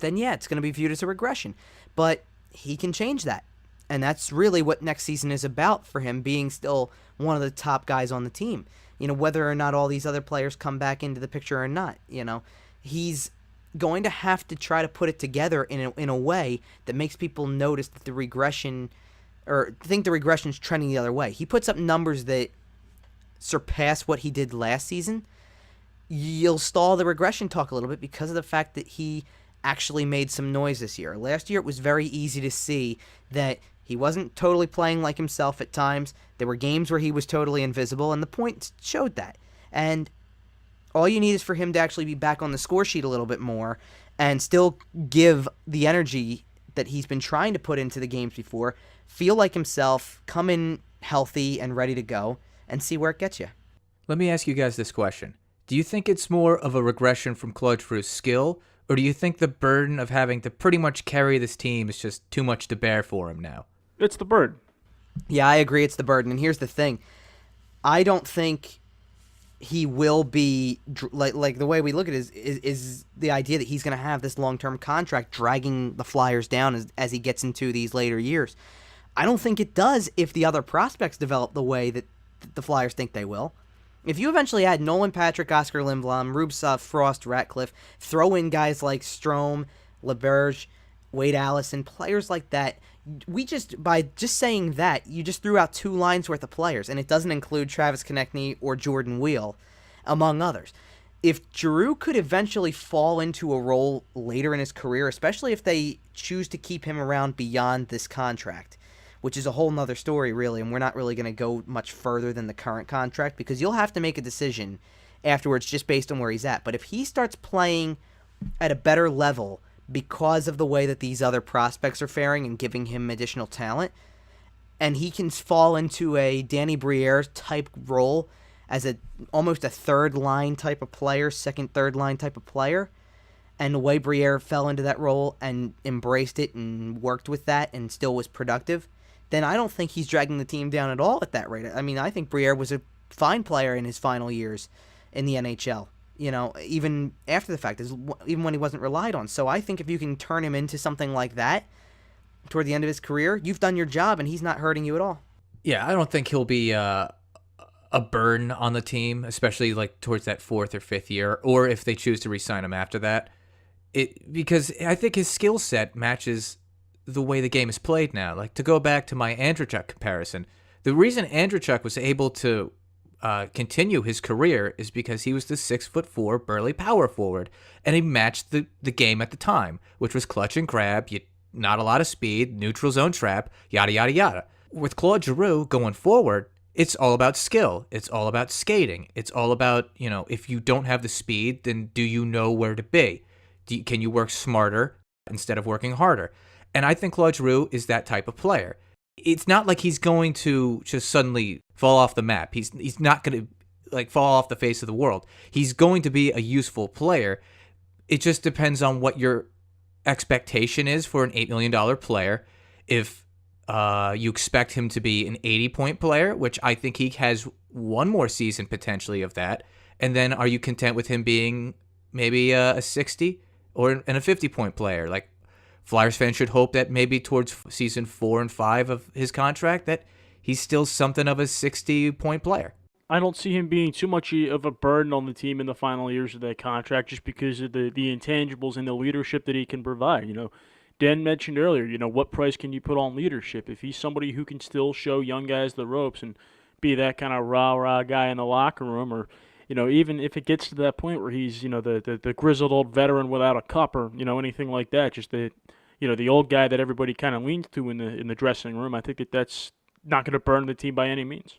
then yeah, it's going to be viewed as a regression. But he can change that. And that's really what next season is about for him, being still one of the top guys on the team. Whether or not all these other players come back into the picture or not, he's going to have to try to put it together in a way that makes people notice that the regression, or think the regression's trending the other way. He puts up numbers that surpass what he did last season. You'll stall the regression talk a little bit because of the fact that he actually made some noise this year. Last year, it was very easy to see that he wasn't totally playing like himself at times. There were games where he was totally invisible, and the points showed that. And all you need is for him to actually be back on the score sheet a little bit more and still give the energy that he's been trying to put into the games before, feel like himself, come in healthy and ready to go, and see where it gets you. Let me ask you guys this question. Do you think it's more of a regression from Claude Giroux's skill, or do you think the burden of having to pretty much carry this team is just too much to bear for him now? It's the burden. Yeah, I agree it's the burden. And here's the thing. I don't think he will be, like the way we look at it is the idea that he's going to have this long-term contract dragging the Flyers down as he gets into these later years. I don't think it does if the other prospects develop the way that the Flyers think they will. If you eventually add Nolan Patrick, Oscar Lindblom, Rubtsov, Frost, Ratcliffe, throw in guys like Strome, LeBerge, Wade Allison, players like that, by just saying that, you just threw out 2 lines worth of players, and it doesn't include Travis Konechny or Jordan Wheel, among others. If Giroux could eventually fall into a role later in his career, especially if they choose to keep him around beyond this contract, which is a whole nother story, really, and we're not really going to go much further than the current contract, because you'll have to make a decision afterwards just based on where he's at. But if he starts playing at a better level because of the way that these other prospects are faring and giving him additional talent, and he can fall into a Danny Briere type role as almost a third line type of player, second, third line type of player, and the way Briere fell into that role and embraced it and worked with that and still was productive, then I don't think he's dragging the team down at all at that rate. I mean, I think Briere was a fine player in his final years in the NHL. Even after the fact, even when he wasn't relied on. So I think if you can turn him into something like that toward the end of his career, you've done your job and he's not hurting you at all. Yeah, I don't think he'll be a burden on the team, especially like towards that 4th or 5th year, or if they choose to re-sign him after that. Because I think his skill set matches the way the game is played now. Like, to go back to my Andreychuk comparison, the reason Andreychuk was able to continue his career is because he was the 6'4" burly power forward, and he matched the game at the time, which was clutch and grab, not a lot of speed, neutral zone trap, yada yada yada. With Claude Giroux going forward, it's all about skill. It's all about skating. It's all about, if you don't have the speed, then do you know where to be? Can you work smarter instead of working harder? And I think Claude Giroux is that type of player. It's not like he's going to just suddenly fall off the map. He's not going to fall off the face of the world. He's going to be a useful player. It just depends on what your expectation is for an $8 million player. If you expect him to be an 80-point player, which I think he has one more season potentially of that, and then are you content with him being maybe a 60 or a 50-point player? Like, Flyers fans should hope that maybe towards season 4 and 5 of his contract that he's still something of a 60-point player. I don't see him being too much of a burden on the team in the final years of that contract just because of the intangibles and the leadership that he can provide. Dan mentioned earlier, what price can you put on leadership? If he's somebody who can still show young guys the ropes and be that kind of rah-rah guy in the locker room, or even if it gets to that point where he's, the grizzled old veteran without a cup or, anything like that, just the old guy that everybody kind of leans to in the dressing room, I think that's not going to burn the team by any means.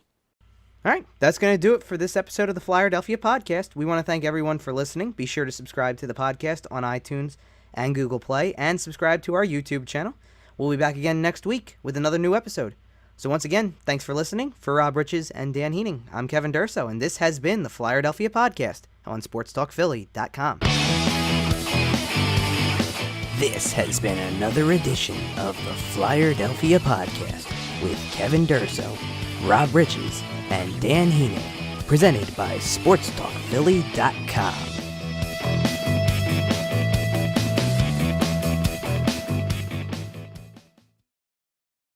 All right, that's going to do it for this episode of the Flyerdelphia Podcast. We want to thank everyone for listening. Be sure to subscribe to the podcast on iTunes and Google Play, and subscribe to our YouTube channel. We'll be back again next week with another new episode. So once again, thanks for listening. For Rob Riches and Dan Heaning, I'm Kevin Durso, and this has been the Flyerdelphia Podcast on SportsTalkPhilly.com. This has been another edition of the Flyerdelphia Podcast with Kevin Durso, Rob Riches, and Dan Heaning, presented by SportsTalkPhilly.com.